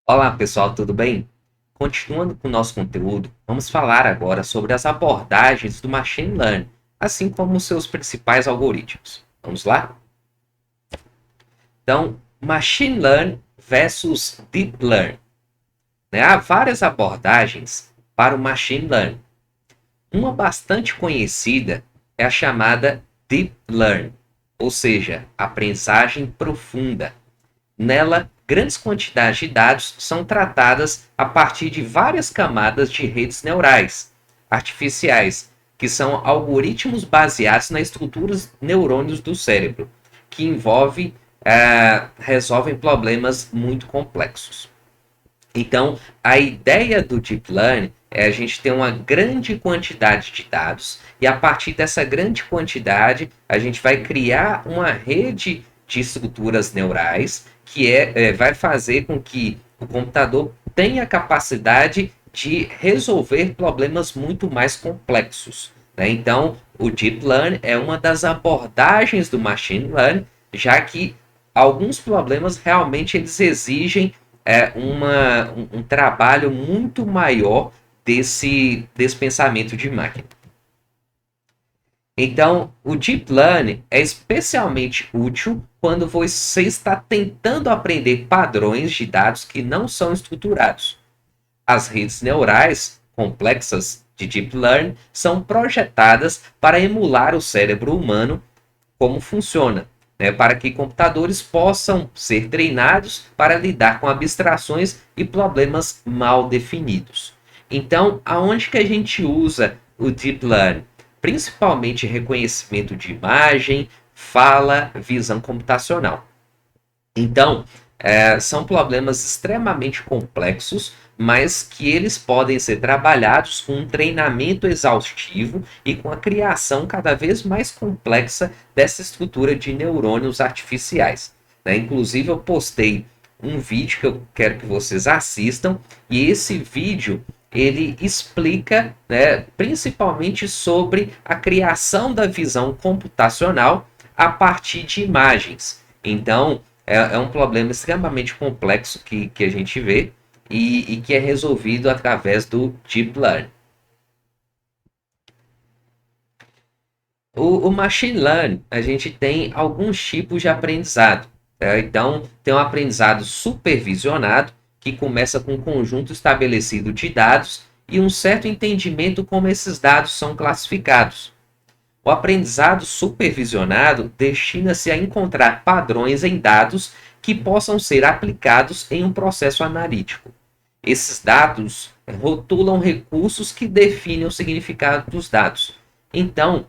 Olá pessoal, tudo bem? Continuando com o nosso conteúdo, vamos falar agora sobre as abordagens do Machine Learning, assim como os seus principais algoritmos. Vamos lá? Então, Machine Learning versus Deep Learning, né? Há várias abordagens para o Machine Learning. Uma bastante conhecida é a chamada Deep Learning, ou seja, aprendizagem profunda. Nela, grandes quantidades de dados são tratadas a partir de várias camadas de redes neurais artificiais, que são algoritmos baseados nas estruturas neurônios do cérebro, que resolvem problemas muito complexos. Então, a ideia do Deep Learning é a gente ter uma grande quantidade de dados e a partir dessa grande quantidade a gente vai criar uma rede de estruturas neurais que vai fazer com que o computador tenha a capacidade de resolver problemas muito mais complexos, né? Então, o Deep Learning é uma das abordagens do Machine Learning, já que alguns problemas realmente eles exigem um trabalho muito maior desse pensamento de máquina. Então, o Deep Learning é especialmente útil quando você está tentando aprender padrões de dados que não são estruturados. As redes neurais complexas de Deep Learning são projetadas para emular o cérebro humano como funciona, né, para que computadores possam ser treinados para lidar com abstrações e problemas mal definidos. Então, aonde que a gente usa o Deep Learning? Principalmente reconhecimento de imagem, fala, visão computacional. Então, são problemas extremamente complexos, mas que eles podem ser trabalhados com um treinamento exaustivo e com a criação cada vez mais complexa dessa estrutura de neurônios artificiais, né? Inclusive, eu postei um vídeo que eu quero que vocês assistam, e esse vídeo ele explica, né, principalmente sobre a criação da visão computacional a partir de imagens. Então, é um problema extremamente complexo que a gente vê e que é resolvido através do Deep Learning. O Machine Learning, a gente tem alguns tipos de aprendizado. Tá? Então, tem um aprendizado supervisionado, que começa com um conjunto estabelecido de dados e um certo entendimento como esses dados são classificados. O aprendizado supervisionado destina-se a encontrar padrões em dados que possam ser aplicados em um processo analítico. Esses dados rotulam recursos que definem o significado dos dados. Então,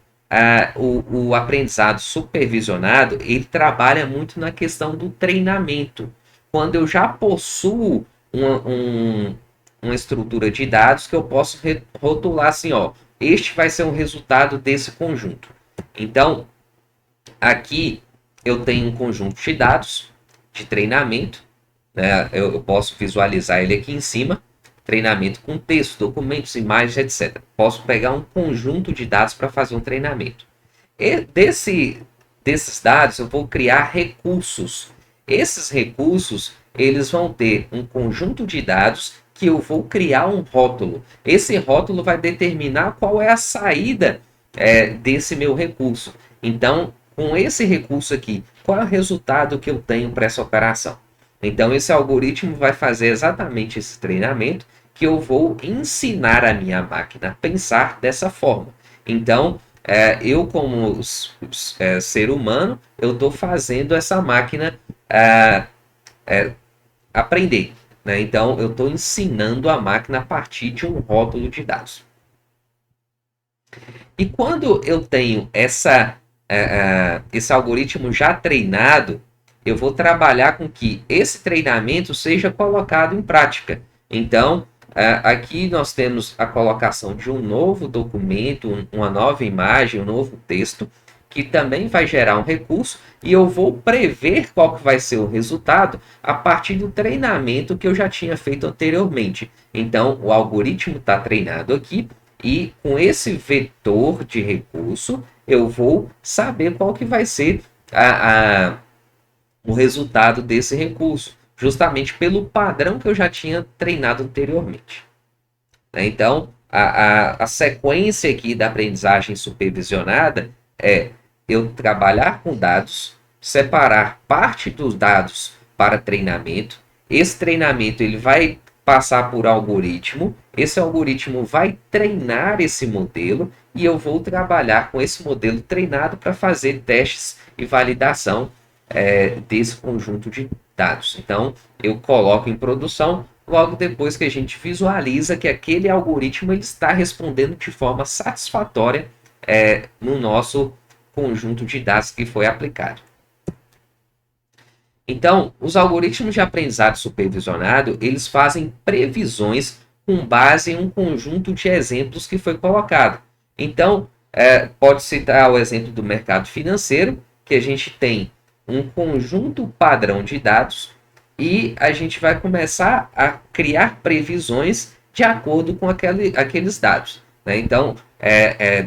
o aprendizado supervisionado ele trabalha muito na questão do treinamento. Quando eu já possuo uma estrutura de dados que eu posso rotular assim, ó, este vai ser um resultado desse conjunto. Então, aqui eu tenho um conjunto de dados de treinamento, né? Eu posso visualizar ele aqui em cima, treinamento com texto, documentos, imagens, etc. Posso pegar um conjunto de dados para fazer um treinamento. E desses dados eu vou criar recursos. Esses recursos eles vão ter um conjunto de dados que eu vou criar um rótulo. Esse rótulo vai determinar qual é a saída desse meu recurso. Então, com esse recurso aqui, qual é o resultado que eu tenho para essa operação? Então, esse algoritmo vai fazer exatamente esse treinamento que eu vou ensinar a minha máquina a pensar dessa forma. Então, eu como ser humano, eu estou fazendo essa máquina aprender, né? Então, eu estou ensinando a máquina a partir de um rótulo de dados. E quando eu tenho esse algoritmo já treinado, eu vou trabalhar com que esse treinamento seja colocado em prática. Então, aqui nós temos a colocação de um novo documento, uma nova imagem, um novo texto, que também vai gerar um recurso, e eu vou prever qual que vai ser o resultado a partir do treinamento que eu já tinha feito anteriormente. Então, o algoritmo está treinado aqui, e com esse vetor de recurso, eu vou saber qual que vai ser o resultado desse recurso. justamente pelo padrão que eu já tinha treinado anteriormente. Então, a sequência aqui da aprendizagem supervisionada é eu trabalhar com dados, separar parte dos dados para treinamento. Esse treinamento ele vai passar por algoritmo, esse algoritmo vai treinar esse modelo e eu vou trabalhar com esse modelo treinado para fazer testes e validação desse conjunto de dados. Então, eu coloco em produção logo depois que a gente visualiza que aquele algoritmo ele está respondendo de forma satisfatória no nosso conjunto de dados que foi aplicado. Então, os algoritmos de aprendizado supervisionado, eles fazem previsões com base em um conjunto de exemplos que foi colocado. Então, pode citar o exemplo do mercado financeiro, que a gente tem um conjunto padrão de dados e a gente vai começar a criar previsões de acordo com aqueles dados. Né? Então,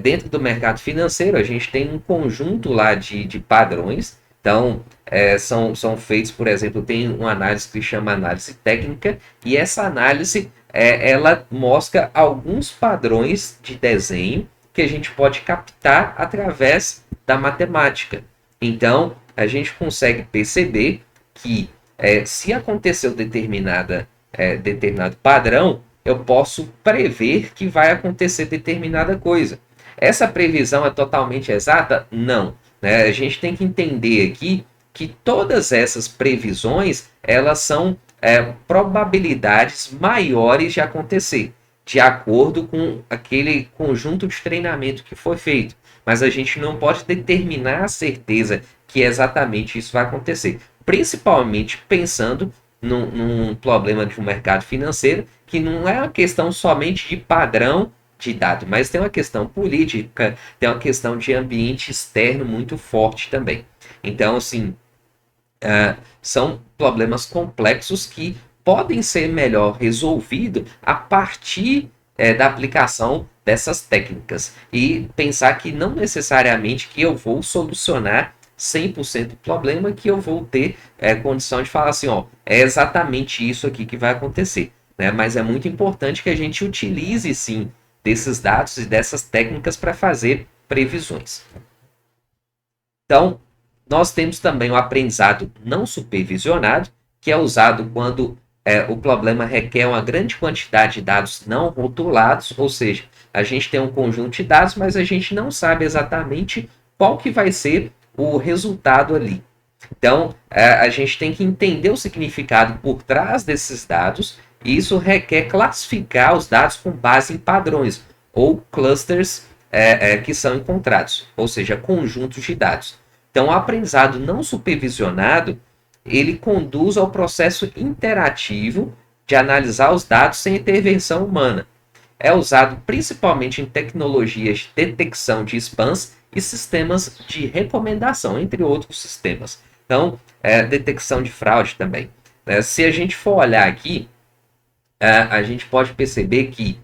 dentro do mercado financeiro, a gente tem um conjunto lá de padrões. Então, são feitos, por exemplo, tem uma análise que chama análise técnica, e essa análise ela mostra alguns padrões de desenho que a gente pode captar através da matemática. Então, a gente consegue perceber que se aconteceu determinado padrão, eu posso prever que vai acontecer determinada coisa. Essa previsão é totalmente exata? Não. Né? A gente tem que entender aqui que todas essas previsões elas são probabilidades maiores de acontecer, de acordo com aquele conjunto de treinamento que foi feito. Mas a gente não pode determinar a certeza que exatamente isso vai acontecer. Principalmente pensando num problema de um mercado financeiro, que não é uma questão somente de padrão de dado, mas tem uma questão política, tem uma questão de ambiente externo muito forte também. Então, assim, são problemas complexos que podem ser melhor resolvidos a partir da aplicação dessas técnicas. E pensar que não necessariamente que eu vou solucionar 100% do problema, que eu vou ter condição de falar assim, ó, é exatamente isso aqui que vai acontecer. Né? Mas é muito importante que a gente utilize, sim, desses dados e dessas técnicas para fazer previsões. Então, nós temos também o aprendizado não supervisionado, que é usado quando o problema requer uma grande quantidade de dados não rotulados, ou seja, a gente tem um conjunto de dados, mas a gente não sabe exatamente qual que vai ser o resultado ali. Então, a gente tem que entender o significado por trás desses dados, e isso requer classificar os dados com base em padrões, ou clusters que são encontrados, ou seja, conjuntos de dados. Então, o aprendizado não supervisionado, ele conduz ao processo interativo de analisar os dados sem intervenção humana. É usado principalmente em tecnologias de detecção de spams e sistemas de recomendação, entre outros sistemas. Então, detecção de fraude também. Se a gente for olhar aqui, a gente pode perceber que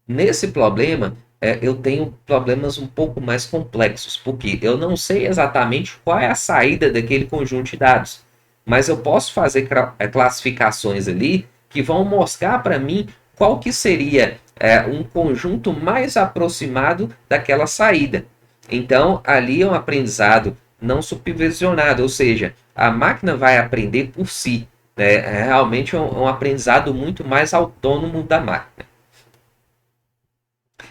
nesse problema eu tenho problemas um pouco mais complexos, porque eu não sei exatamente qual é a saída daquele conjunto de dados, mas eu posso fazer classificações ali que vão mostrar para mim qual que seria um conjunto mais aproximado daquela saída. Então, ali é um aprendizado não supervisionado, ou seja, a máquina vai aprender por si. É realmente um aprendizado muito mais autônomo da máquina.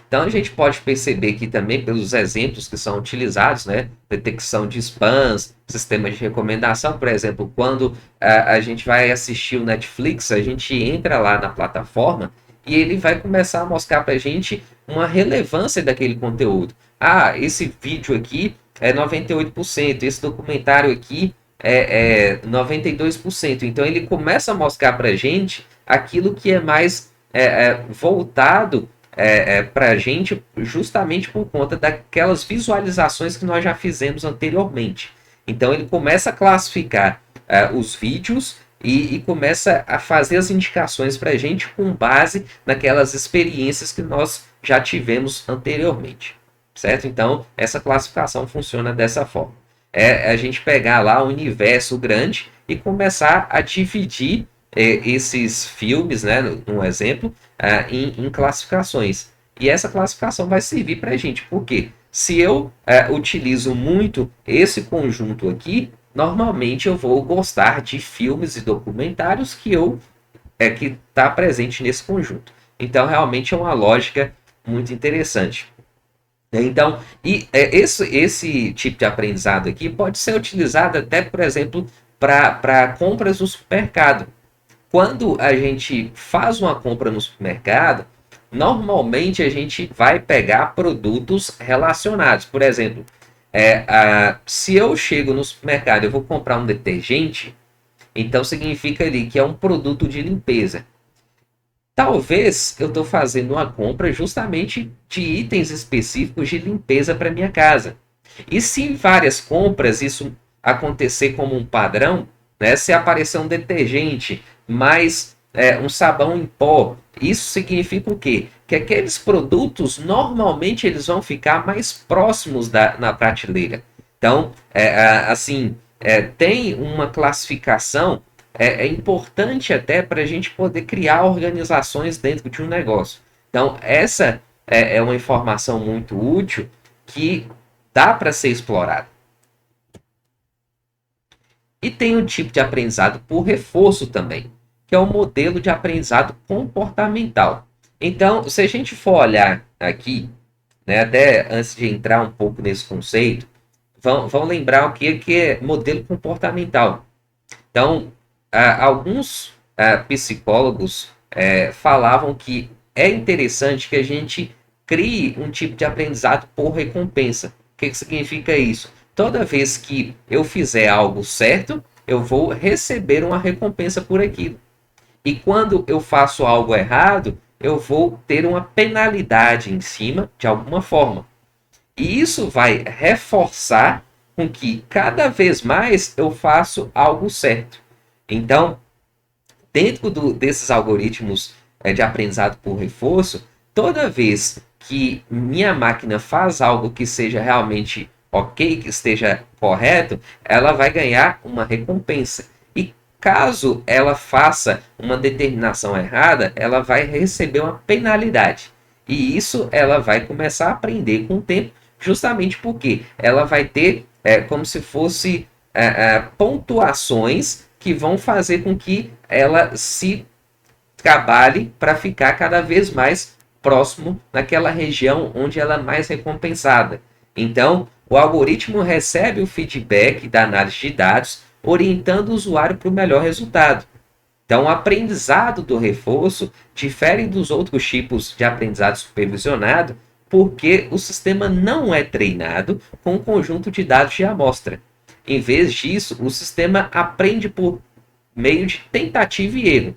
Então, a gente pode perceber aqui também, pelos exemplos que são utilizados, né? Detecção de spams, sistemas de recomendação, por exemplo, quando a gente vai assistir o Netflix, a gente entra lá na plataforma e ele vai começar a mostrar para a gente uma relevância daquele conteúdo. Ah, esse vídeo aqui é 98%, esse documentário aqui é 92%. Então, ele começa a mostrar para a gente aquilo que é mais voltado para a gente, justamente por conta daquelas visualizações que nós já fizemos anteriormente. Então ele começa a classificar os vídeos e começa a fazer as indicações para a gente com base naquelas experiências que nós já tivemos anteriormente, certo? Então essa classificação funciona dessa forma. A gente pegar lá um universo grande e começar a dividir esses filmes, né, um exemplo, em classificações. E essa classificação vai servir para a gente, porque se eu utilizo muito esse conjunto aqui, normalmente eu vou gostar de filmes e documentários que está presente nesse conjunto. Então, realmente é uma lógica muito interessante. Então, esse tipo de aprendizado aqui pode ser utilizado até, por exemplo, para compras no supermercado. Quando a gente faz uma compra no supermercado, normalmente a gente vai pegar produtos relacionados. Por exemplo, se eu chego no supermercado e eu vou comprar um detergente, então significa ali que é um produto de limpeza. Talvez eu estou fazendo uma compra justamente de itens específicos de limpeza para minha casa. E se em várias compras isso acontecer como um padrão, né, se aparecer um detergente mais um sabão em pó, isso significa o quê? Que aqueles produtos normalmente eles vão ficar mais próximos na prateleira. Então, assim, tem uma classificação importante até para a gente poder criar organizações dentro de um negócio. Então, essa é uma informação muito útil que dá para ser explorada. E tem um tipo de aprendizado por reforço também, que é o modelo de aprendizado comportamental. Então, se a gente for olhar aqui, né, até antes de entrar um pouco nesse conceito, vão lembrar o que é modelo comportamental. Então, alguns psicólogos falavam que é interessante que a gente crie um tipo de aprendizado por recompensa. O que significa isso? Toda vez que eu fizer algo certo, eu vou receber uma recompensa por aquilo. E quando eu faço algo errado, eu vou ter uma penalidade em cima de alguma forma. E isso vai reforçar com que cada vez mais eu faço algo certo. Então, dentro desses algoritmos de aprendizado por reforço, toda vez que minha máquina faz algo que seja realmente ok, que esteja correto, ela vai ganhar uma recompensa. E caso ela faça uma determinação errada, ela vai receber uma penalidade. E isso ela vai começar a aprender com o tempo, justamente porque ela vai ter como se fosse pontuações que vão fazer com que ela se trabalhe para ficar cada vez mais próximo naquela região onde ela é mais recompensada. Então, o algoritmo recebe o feedback da análise de dados, orientando o usuário para o melhor resultado. Então, o aprendizado do reforço difere dos outros tipos de aprendizado supervisionado, porque o sistema não é treinado com um conjunto de dados de amostra. Em vez disso, o sistema aprende por meio de tentativa e erro.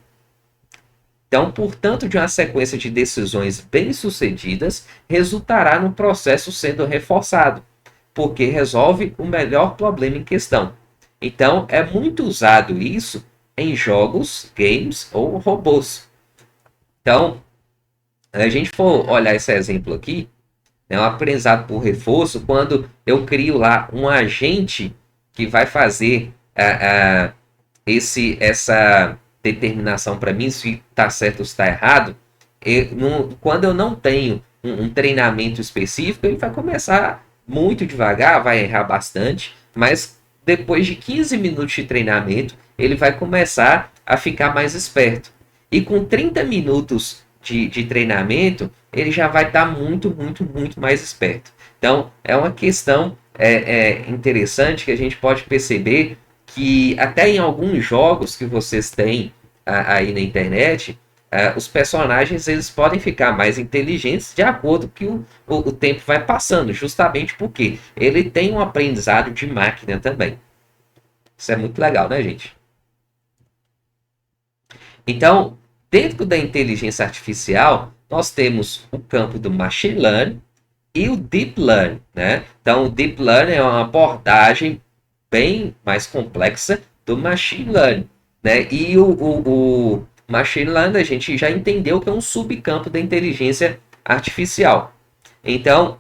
Então, portanto, de uma sequência de decisões bem-sucedidas, resultará no processo sendo reforçado, porque resolve o melhor problema em questão. Então, é muito usado isso em jogos, games ou robôs. Então, se a gente for olhar esse exemplo aqui, é um aprendizado por reforço, quando eu crio lá um agente que vai fazer essa determinação para mim, se está certo ou se está errado, quando eu não tenho um treinamento específico, ele vai começar muito devagar, vai errar bastante, mas depois de 15 minutos de treinamento, ele vai começar a ficar mais esperto. E com 30 minutos de treinamento, ele já vai estar muito, muito, muito mais esperto. Então, é uma questão interessante que a gente pode perceber que até em alguns jogos que vocês têm aí na internet, os personagens eles podem ficar mais inteligentes de acordo que o tempo vai passando, justamente porque ele tem um aprendizado de máquina também. Isso é muito legal, né, gente? Então, dentro da inteligência artificial, nós temos o campo do machine learning e o deep learning, né? Então, o deep learning é uma abordagem bem mais complexa do machine learning, né? E o machine learning a gente já entendeu que é um subcampo da inteligência artificial. Então,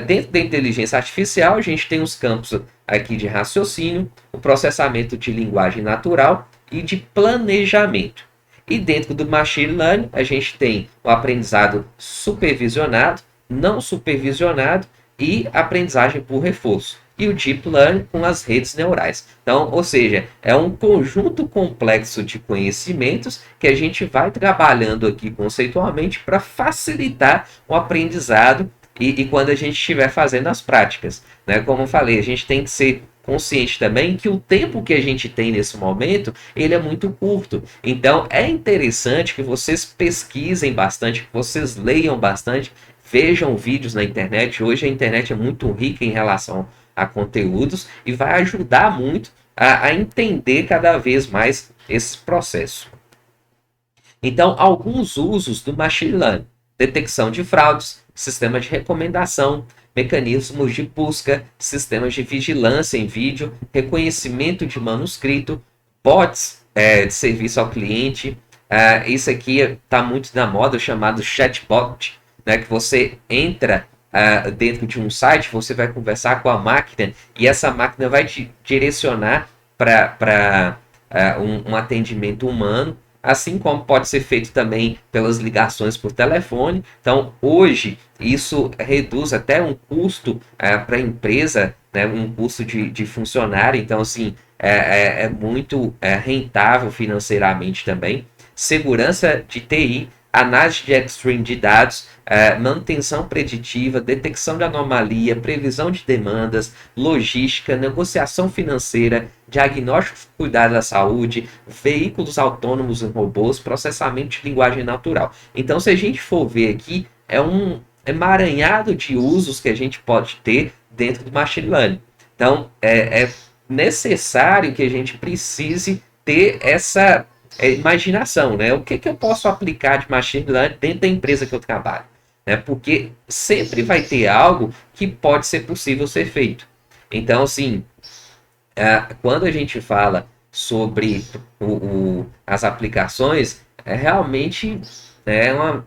dentro da inteligência artificial, a gente tem os campos aqui de raciocínio, o processamento de linguagem natural e de planejamento. E dentro do Machine Learning, a gente tem o aprendizado supervisionado, não supervisionado e aprendizagem por reforço. E o Deep Learning com as redes neurais. Então, ou seja, é um conjunto complexo de conhecimentos que a gente vai trabalhando aqui conceitualmente para facilitar o aprendizado e quando a gente estiver fazendo as práticas. Né? Como eu falei, a gente tem que ser consciente também que o tempo que a gente tem nesse momento, ele é muito curto. Então, é interessante que vocês pesquisem bastante, que vocês leiam bastante, vejam vídeos na internet. Hoje a internet é muito rica em relação a conteúdos e vai ajudar muito a entender cada vez mais esse processo. Então, alguns usos do Machine Learning: detecção de fraudes, sistema de recomendação, mecanismos de busca, sistemas de vigilância em vídeo, reconhecimento de manuscrito, bots de serviço ao cliente. Isso aqui está muito na moda, chamado chatbot, né, que você entra dentro de um site, você vai conversar com a máquina e essa máquina vai te direcionar para um atendimento humano, assim como pode ser feito também pelas ligações por telefone. Então, hoje, isso reduz até um custo para a empresa, né, um custo de funcionário. Então, assim, é muito rentável financeiramente também. Segurança de TI, análise de upstream de dados, manutenção preditiva, detecção de anomalia, previsão de demandas, logística, negociação financeira, diagnóstico de cuidado da saúde, veículos autônomos e robôs, processamento de linguagem natural. Então, se a gente for ver aqui, é um emaranhado de usos que a gente pode ter dentro do Machine Learning. Então, é necessário que a gente precise ter essa imaginação, né? O que eu posso aplicar de Machine Learning dentro da empresa que eu trabalho? Né? Porque sempre vai ter algo que pode ser possível ser feito. Então, assim, quando a gente fala sobre as aplicações, realmente é uma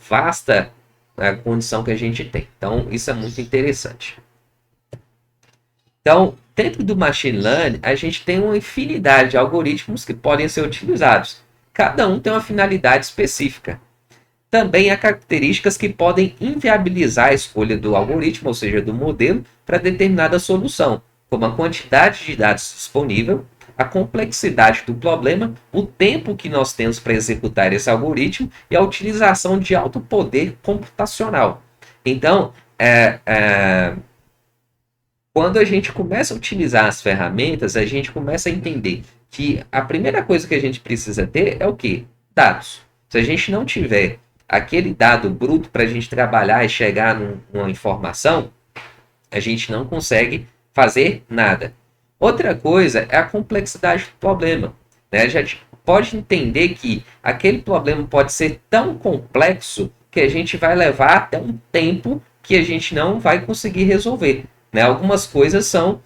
vasta condição que a gente tem. Então, isso é muito interessante. Então, dentro do Machine Learning, a gente tem uma infinidade de algoritmos que podem ser utilizados. Cada um tem uma finalidade específica. Também há características que podem inviabilizar a escolha do algoritmo, ou seja, do modelo, para determinada solução, como a quantidade de dados disponível, a complexidade do problema, o tempo que nós temos para executar esse algoritmo e a utilização de alto poder computacional. Então, quando a gente começa a utilizar as ferramentas, a gente começa a entender que a primeira coisa que a gente precisa ter é o quê? Dados. Se a gente não tiver aquele dado bruto para a gente trabalhar e chegar numa informação, a gente não consegue fazer nada. Outra coisa é a complexidade do problema. Né? A gente pode entender que aquele problema pode ser tão complexo que a gente vai levar até um tempo que a gente não vai conseguir resolver. Né? Algumas coisas são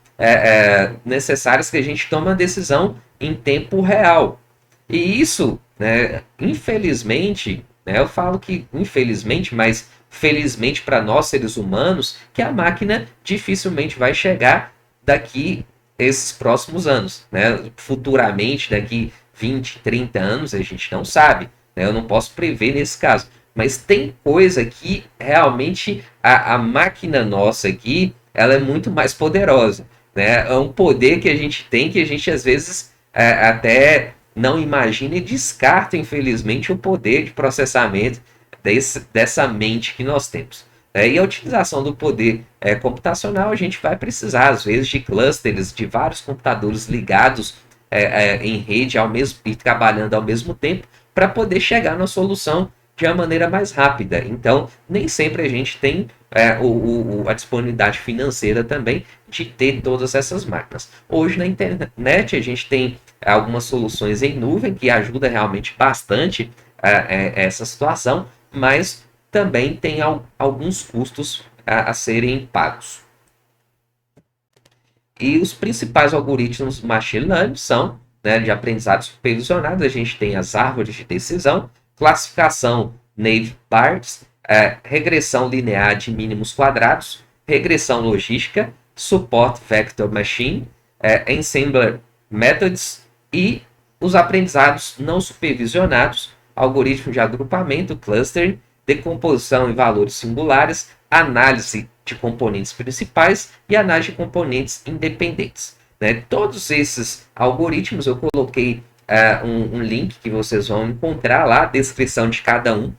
necessárias que a gente tome uma decisão em tempo real. E isso, né, infelizmente, né, eu falo que infelizmente, mas felizmente para nós seres humanos, que a máquina dificilmente vai chegar daqui esses próximos anos. Né? Futuramente, daqui 20, 30 anos, a gente não sabe. Né? Eu não posso prever nesse caso. Mas tem coisa que realmente a máquina nossa aqui, ela é muito mais poderosa. Né? É um poder que a gente tem que a gente às vezes até não imagina e descarta, infelizmente, o poder de processamento dessa mente que nós temos. E a utilização do poder computacional, a gente vai precisar, às vezes, de clusters, de vários computadores ligados em rede e trabalhando ao mesmo tempo, para poder chegar na solução de uma maneira mais rápida. Então, nem sempre a gente tem a disponibilidade financeira também de ter todas essas máquinas. Hoje na internet a gente tem algumas soluções em nuvem que ajudam realmente bastante essa situação, mas também tem alguns custos a serem pagos. E os principais algoritmos Machine Learning são, né, de aprendizado supervisionado. A gente tem as árvores de decisão, classificação Naive Bayes, regressão linear de mínimos quadrados, regressão logística, Support Vector Machine, Ensembler Methods e os aprendizados não supervisionados, algoritmo de agrupamento, clustering, decomposição em valores singulares, análise de componentes principais e análise de componentes independentes. Né? Todos esses algoritmos eu coloquei um link que vocês vão encontrar lá, a descrição de cada um.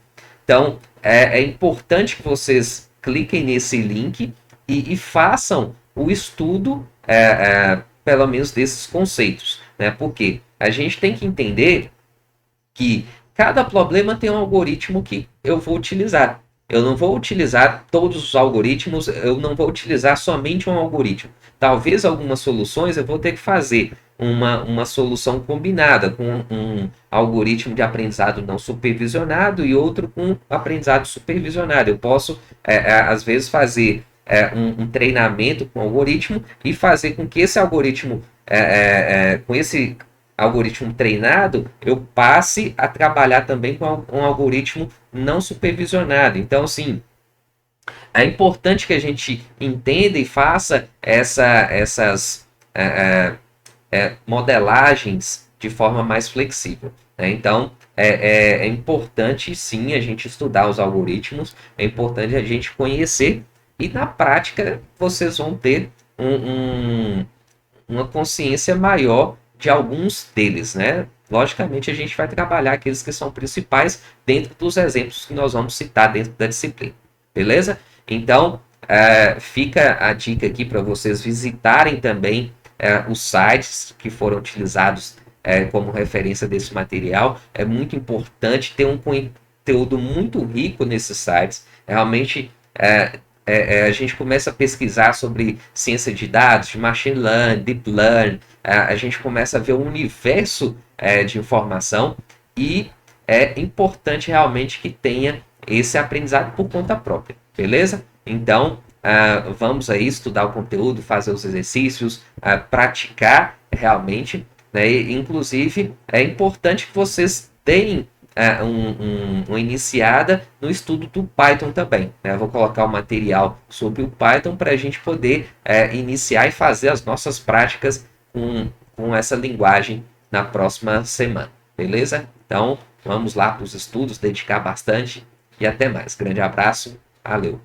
Então, é importante que vocês cliquem nesse link e façam o estudo, pelo menos, desses conceitos. Né? Porque a gente tem que entender que cada problema tem um algoritmo que eu vou utilizar. Eu não vou utilizar todos os algoritmos, eu não vou utilizar somente um algoritmo. Talvez algumas soluções eu vou ter que fazer uma solução combinada com um algoritmo de aprendizado não supervisionado e outro com aprendizado supervisionado. Eu posso, às vezes, fazer um treinamento com o algoritmo e fazer com que esse algoritmo, com esse algoritmo treinado, eu passe a trabalhar também com um algoritmo não supervisionado. Então, assim, é importante que a gente entenda e faça essas modelagens de forma mais flexível. Né? Então, é importante sim a gente estudar os algoritmos, é importante a gente conhecer e na prática vocês vão ter uma consciência maior de alguns deles, né? Logicamente, a gente vai trabalhar aqueles que são principais dentro dos exemplos que nós vamos citar dentro da disciplina, beleza? Então, fica a dica aqui para vocês visitarem também os sites que foram utilizados como referência desse material. É muito importante ter um conteúdo muito rico nesses sites. Realmente, a gente começa a pesquisar sobre ciência de dados, de machine learning, deep learning, a gente começa a ver um universo de informação e é importante realmente que tenha esse aprendizado por conta própria, beleza? Então, vamos aí estudar o conteúdo, fazer os exercícios, praticar realmente, né? E, inclusive, é importante que vocês deem uma iniciada no estudo do Python também. Né? Eu vou colocar o material sobre o Python para a gente poder iniciar e fazer as nossas práticas com essa linguagem na próxima semana. Beleza? Então, vamos lá para os estudos, dedicar bastante e até mais. Grande abraço, valeu!